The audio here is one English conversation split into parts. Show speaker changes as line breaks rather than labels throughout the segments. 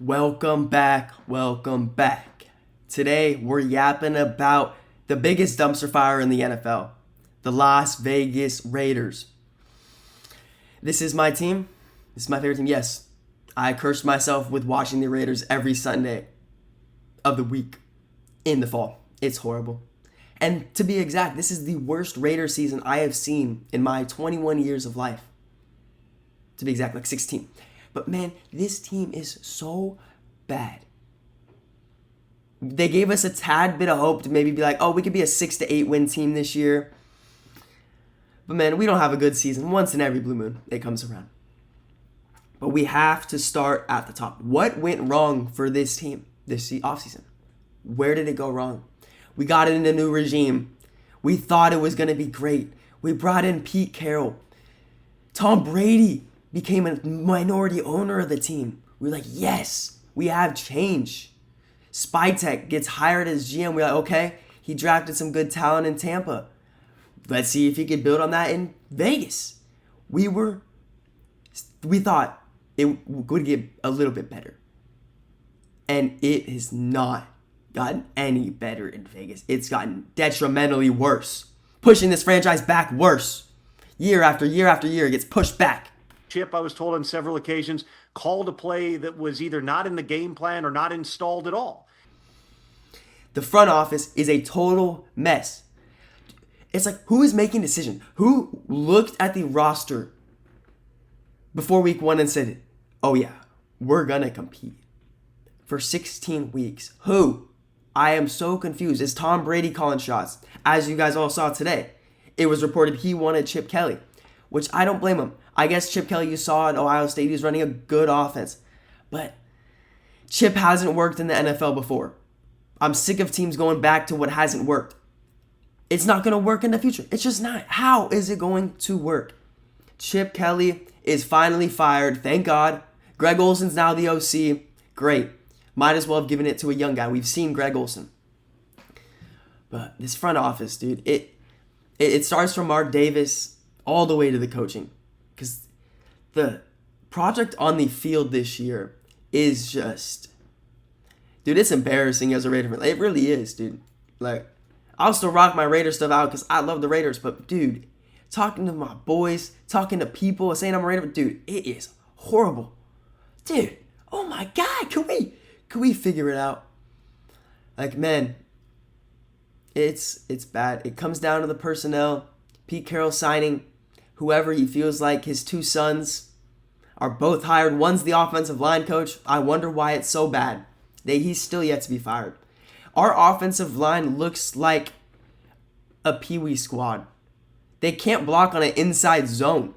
Welcome back. Welcome back. Today we're yapping about the biggest dumpster fire in the NFL, the Las Vegas Raiders. This is my team. This is my favorite team. Yes, I cursed myself with watching the Raiders every Sunday of the week in the fall. It's horrible. And to be exact, this is the worst Raiders season I have seen in my 21 years of life. To be exact, like 16. But man, this team is so bad. They gave us a tad bit of hope to maybe be like, oh, we could be a 6-8 win team this year. But man, we don't have a good season. Once in every blue moon, it comes around. But we have to start at the top. What went wrong for this team this offseason? Where did it go wrong? We got in a new regime. We thought it was going to be great. We brought in Pete Carroll. Tom Brady became a minority owner of the team. We're like, yes, we have change. Spytech gets hired as GM. We're like, okay, he drafted some good talent in Tampa. Let's see if he could build on that in Vegas. We thought it would get a little bit better. And it has not gotten any better in Vegas. It's gotten detrimentally worse. Pushing this franchise back worse. Year after year after year, it gets pushed back.
Chip, I was told on several occasions, called a play that was either not in the game plan or not installed at all.
The front office is a total mess. It's like, who is making decisions? Who looked at the roster before week 1 and said, oh yeah, we're going to compete for 16 weeks? Who? I am so confused. Is Tom Brady calling shots? As you guys all saw today, it was reported he wanted Chip Kelly, which I don't blame him. I guess Chip Kelly, you saw at Ohio State, he was running a good offense. But Chip hasn't worked in the NFL before. I'm sick of teams going back to what hasn't worked. It's not going to work in the future. It's just not. How is it going to work? Chip Kelly is finally fired. Thank God. Greg Olson's now the OC. Great. Might as well have given it to a young guy. We've seen Greg Olson. But this front office, dude, it starts from Mark Davis all the way to the coaching. Because the project on the field this year is just, dude, it's embarrassing as a Raider fan. It really is, dude. Like, I'll still rock my Raider stuff out because I love the Raiders. But, dude, talking to my boys, talking to people, saying I'm a Raider, dude, it is horrible. Dude, oh my God, can we figure it out? Like, man, it's bad. It comes down to the personnel. Pete Carroll signing whoever he feels like. His two sons are both hired. One's the offensive line coach. I wonder why it's so bad. He's still yet to be fired. Our offensive line looks like a peewee squad. They can't block on an inside zone.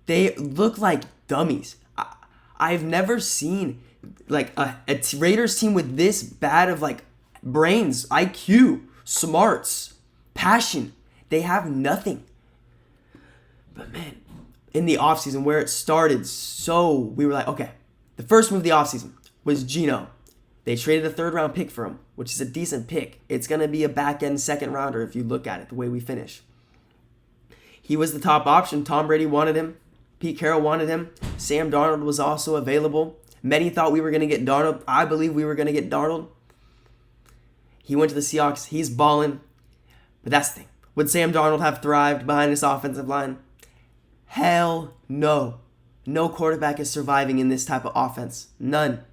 They look like dummies. I've never seen like a Raiders team with this bad of like brains, IQ, smarts, passion. They have nothing. But man, in the offseason where it started, so we were like, okay, the first move of the offseason was Geno. They traded a 3rd-round pick for him, which is a decent pick. It's going to be a back-end 2nd-rounder if you look at it, the way we finish. He was the top option. Tom Brady wanted him. Pete Carroll wanted him. Sam Darnold was also available. Many thought we were going to get Darnold. I believe we were going to get Darnold. He went to the Seahawks. He's balling. But that's the thing. Would Sam Darnold have thrived behind this offensive line? Hell no. No quarterback is surviving in this type of offense. None.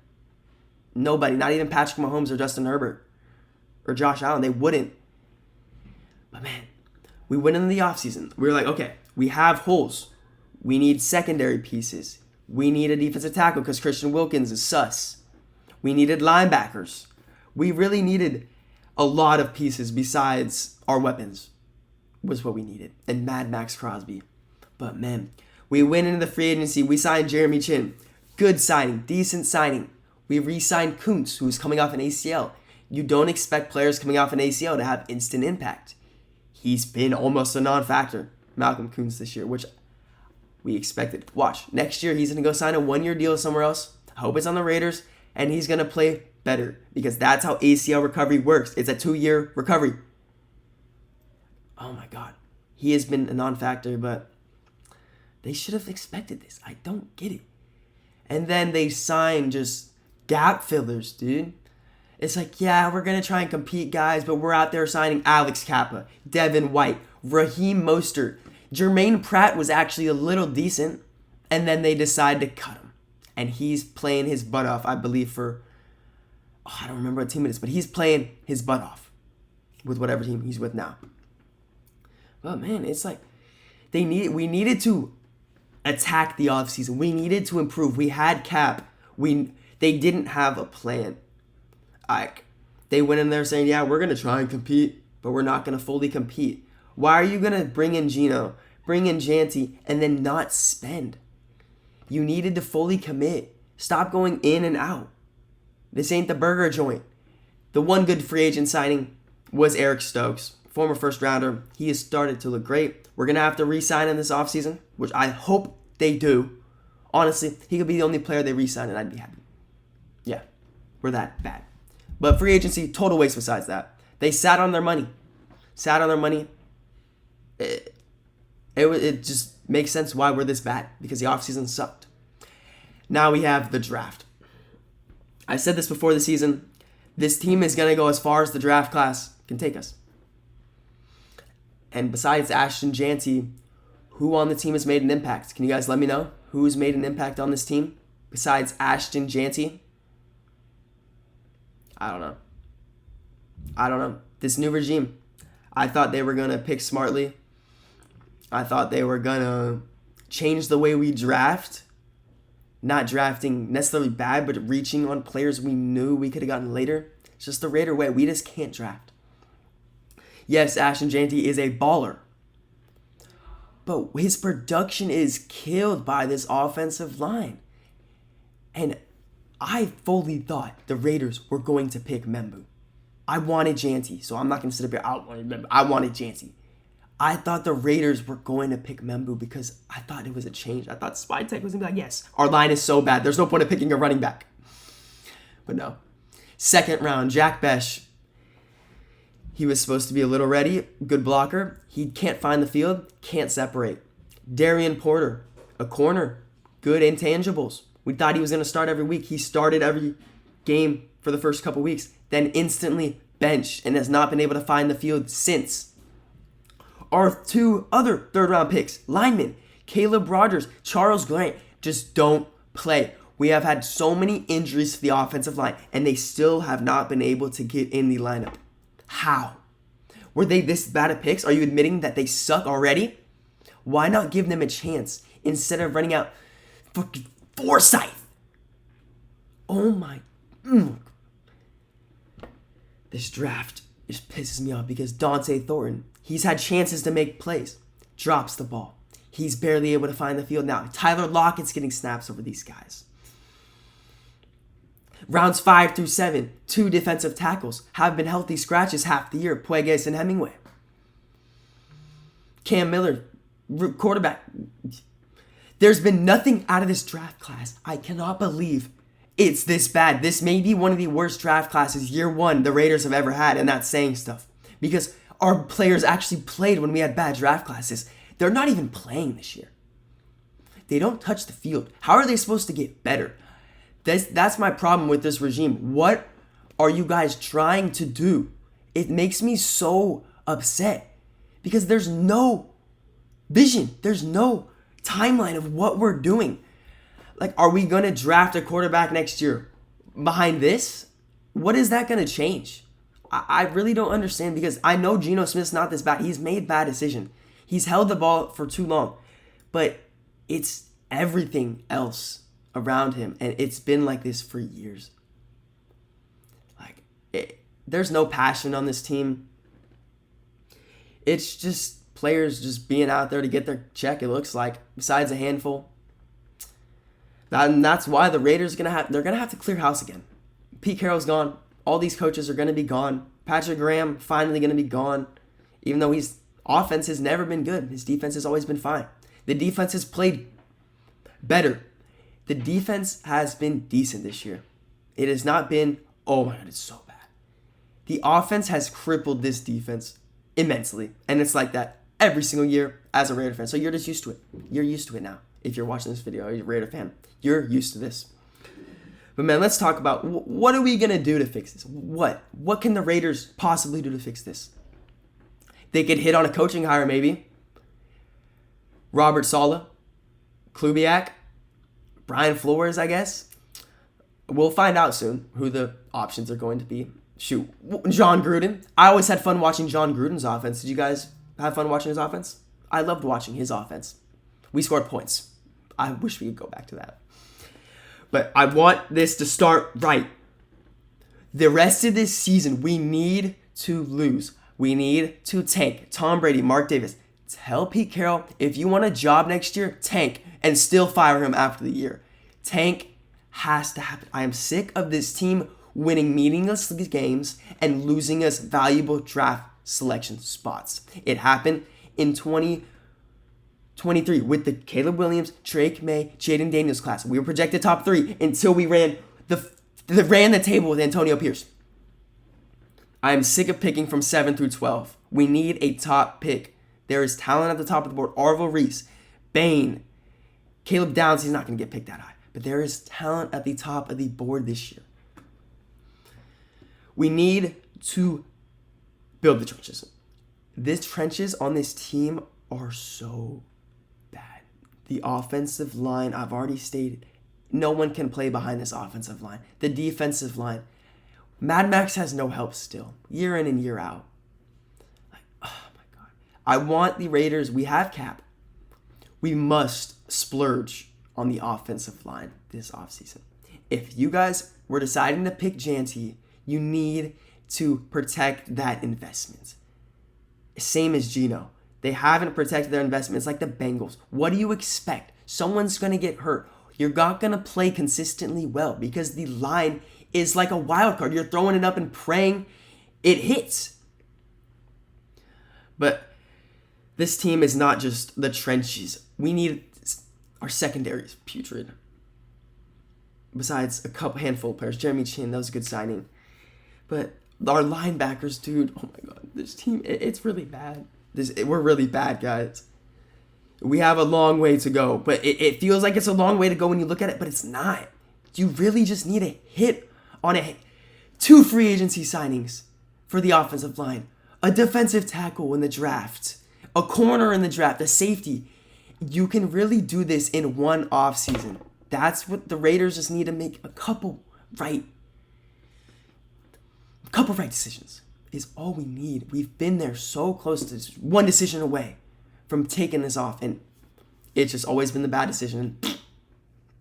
Nobody. Not even Patrick Mahomes or Justin Herbert or Josh Allen. They wouldn't. But man, we went into the offseason. We were like, okay, we have holes. We need secondary pieces. We need a defensive tackle because Christian Wilkins is sus. We needed linebackers. We really needed a lot of pieces besides our weapons was what we needed. And Mad Max Crosby. But man, we went into the free agency. We signed Jeremy Chin. Good signing. Decent signing. We re-signed Kuntz, who's coming off an ACL. You don't expect players coming off an ACL to have instant impact. He's been almost a non-factor, Malcolm Kuntz, this year, which we expected. Watch, next year he's going to go sign a 1-year deal somewhere else. I hope it's on the Raiders, and he's going to play better because that's how ACL recovery works. It's a 2-year recovery. Oh my God. He has been a non-factor, but they should have expected this. I don't get it. And then they sign just gap fillers, dude. It's like, yeah, we're going to try and compete, guys, but we're out there signing Alex Kappa, Devin White, Raheem Mostert. Jermaine Pratt was actually a little decent, and then they decide to cut him. And he's playing his butt off, I believe, for, I don't remember what team it is, but he's playing his butt off with whatever team he's with now. But, man, it's like we needed to attack the offseason. We needed to improve. We had cap. They didn't have a plan. Like, they went in there saying, yeah, we're going to try and compete, but we're not going to fully compete. Why are you going to bring in Gino, bring in Janty, and then not spend? You needed to fully commit. Stop going in and out. This ain't the burger joint. The one good free agent signing was Eric Stokes, former first rounder. He has started to look great. We're going to have to re-sign him this offseason, which I hope they do. Honestly, he could be the only player they re-sign and I'd be happy. Yeah, we're that bad. But free agency, total waste besides that. They sat on their money. It just makes sense why we're this bad, because the offseason sucked. Now we have the draft. I said this before the season. This team is going to go as far as the draft class can take us. And besides Ashton Janty, who on the team has made an impact? Can you guys let me know who's made an impact on this team besides Ashton Janty? I don't know. This new regime, I thought they were going to pick smartly. I thought they were going to change the way we draft. Not drafting necessarily bad, but reaching on players we knew we could have gotten later. It's just the Raider way. We just can't draft. Yes, Ashton Janty is a baller. But his production is killed by this offensive line. And I fully thought the Raiders were going to pick Membu. I wanted Janty, so I'm not going to sit up here. I wanted Janty. I thought the Raiders were going to pick Membu because I thought it was a change. I thought Spytek was going to be like, yes, our line is so bad. There's no point in picking a running back. But no. Second round, Jack Besh. He was supposed to be a little ready, good blocker. He can't find the field, can't separate. Darian Porter, a corner, good intangibles. We thought he was going to start every week. He started every game for the first couple weeks, then instantly benched and has not been able to find the field since. Our two other third-round picks, linemen, Caleb Rogers, Charles Grant, just don't play. We have had so many injuries to the offensive line, and they still have not been able to get in the lineup. How? Were they this bad at picks? Are you admitting that they suck already? Why not give them a chance instead of running out fucking Forsyth? Oh my. This draft just pisses me off because Dante Thornton, he's had chances to make plays, drops the ball. He's barely able to find the field now. Tyler Lockett's getting snaps over these guys. Rounds 5 through 7, 2 defensive tackles have been healthy scratches half the year, Puegas and Hemingway. Cam Miller, quarterback. There's been nothing out of this draft class. I cannot believe it's this bad. This may be one of the worst draft classes year one the Raiders have ever had, and that's saying stuff. Because our players actually played when we had bad draft classes. They're not even playing this year. They don't touch the field. How are they supposed to get better? That's my problem with this regime. What are you guys trying to do? It makes me so upset because there's no vision. There's no timeline of what we're doing. Like, are we going to draft a quarterback next year behind this? What is that going to change? I really don't understand because I know Geno Smith's not this bad. He's made bad decisions. He's held the ball for too long. But it's everything else around him, and it's been like this for years. There's no passion on this team. It's just players just being out there to get their check, it looks like, besides a handful. And that's why the Raiders they're gonna have to clear house again. Pete Carroll's gone. All these coaches are gonna be gone. Patrick Graham finally gonna be gone. Even though his offense has never been good, his defense has always been fine. The defense has played better. The defense has been decent this year. It has not been, oh my God, it's so bad. The offense has crippled this defense immensely. And it's like that every single year as a Raider fan. So you're just used to it. You're used to it now. If you're watching this video, you're a Raider fan, you're used to this. But man, let's talk about what are we going to do to fix this? What can the Raiders possibly do to fix this? They could hit on a coaching hire maybe. Robert Saleh, Kubiak, Brian Flores, I guess. We'll find out soon who the options are going to be. Shoot, John Gruden. I always had fun watching John Gruden's offense. Did you guys have fun watching his offense? I loved watching his offense. We scored points. I wish we could go back to that. But I want this to start right. The rest of this season, we need to lose. We need to tank. Tom Brady, Mark Davis. Tell Pete Carroll, if you want a job next year, tank and still fire him after the year. Tank has to happen. I am sick of this team winning meaningless games and losing us valuable draft selection spots. It happened in 2023 with the Caleb Williams, Drake May, Jaden Daniels class. We were projected top 3 until we ran the table with Antonio Pierce. I am sick of picking from 7 through 12. We need a top pick. There is talent at the top of the board. Arvil Reese, Bain, Caleb Downs, he's not going to get picked that high. But there is talent at the top of the board this year. We need to build the trenches. The trenches on this team are so bad. The offensive line, I've already stated, no one can play behind this offensive line. The defensive line, Mad Max has no help still, year in and year out. Oh my God. I want the Raiders, we have cap. We must splurge on the offensive line this offseason. If you guys were deciding to pick Janty, you need to protect that investment. Same as Geno. They haven't protected their investments like the Bengals. What do you expect? Someone's going to get hurt. You're not going to play consistently well because the line is like a wild card. You're throwing it up and praying it hits. But this team is not just the trenches. We need our secondary is putrid. Besides a handful of players. Jeremy Chin, that was a good signing. But our linebackers, dude, oh my God. This team, it's really bad. We're really bad, guys. We have a long way to go. But it feels like it's a long way to go when you look at it, but it's not. You really just need a hit on 2 free agency signings for the offensive line. A defensive tackle in the draft. A corner in the draft. A safety. You can really do this in one offseason. That's what the Raiders just need to make a couple right decisions is all we need. We've been there so close to just one decision away from taking this off, and it's just always been the bad decision.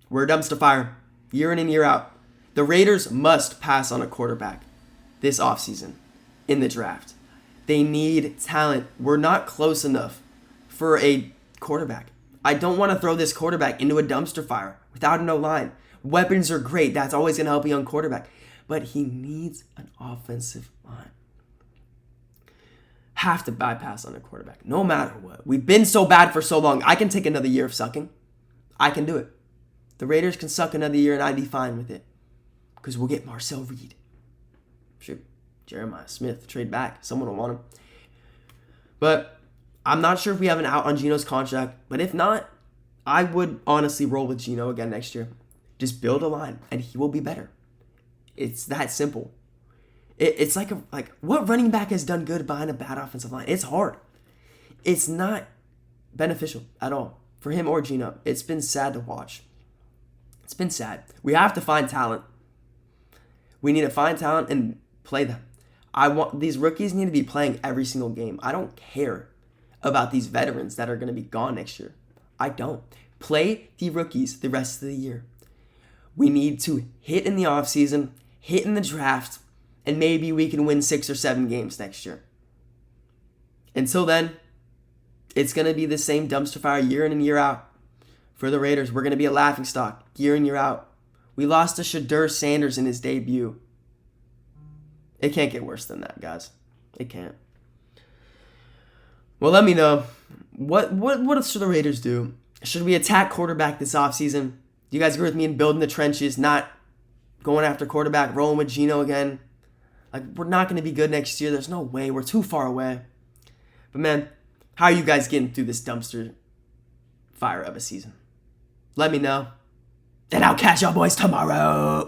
We're a dumpster fire year in and year out. The Raiders must pass on a quarterback this offseason in the draft. They need talent. We're not close enough for a quarterback. I don't want to throw this quarterback into a dumpster fire without an O-line. Weapons are great. That's always going to help a young quarterback. But he needs an offensive line. Have to bypass on a quarterback, no matter what. We've been so bad for so long. I can take another year of sucking. I can do it. The Raiders can suck another year, and I'd be fine with it. Because we'll get Marcel Reed. Shoot, Jeremiah Smith, trade back. Someone will want him. But I'm not sure if we have an out on Geno's contract. But if not, I would honestly roll with Geno again next year. Just build a line, and he will be better. It's that simple. It's like what running back has done good behind a bad offensive line? It's hard. It's not beneficial at all for him or Geno. It's been sad to watch. It's been sad. We have to find talent. We need to find talent and play them. These rookies need to be playing every single game. I don't care about these veterans that are going to be gone next year. I don't. Play the rookies the rest of the year. We need to hit in the offseason, hit in the draft, and maybe we can win 6 or 7 games next year. Until then, it's going to be the same dumpster fire year in and year out. For the Raiders, we're going to be a laughingstock year in, year out. We lost to Shadur Sanders in his debut. It can't get worse than that, guys. It can't. Well, let me know. What should the Raiders do? Should we attack quarterback this offseason? Do you guys agree with me in building the trenches, not going after quarterback, rolling with Geno again? We're not going to be good next year. There's no way. We're too far away. But, man, how are you guys getting through this dumpster fire of a season? Let me know. And I'll catch y'all boys tomorrow.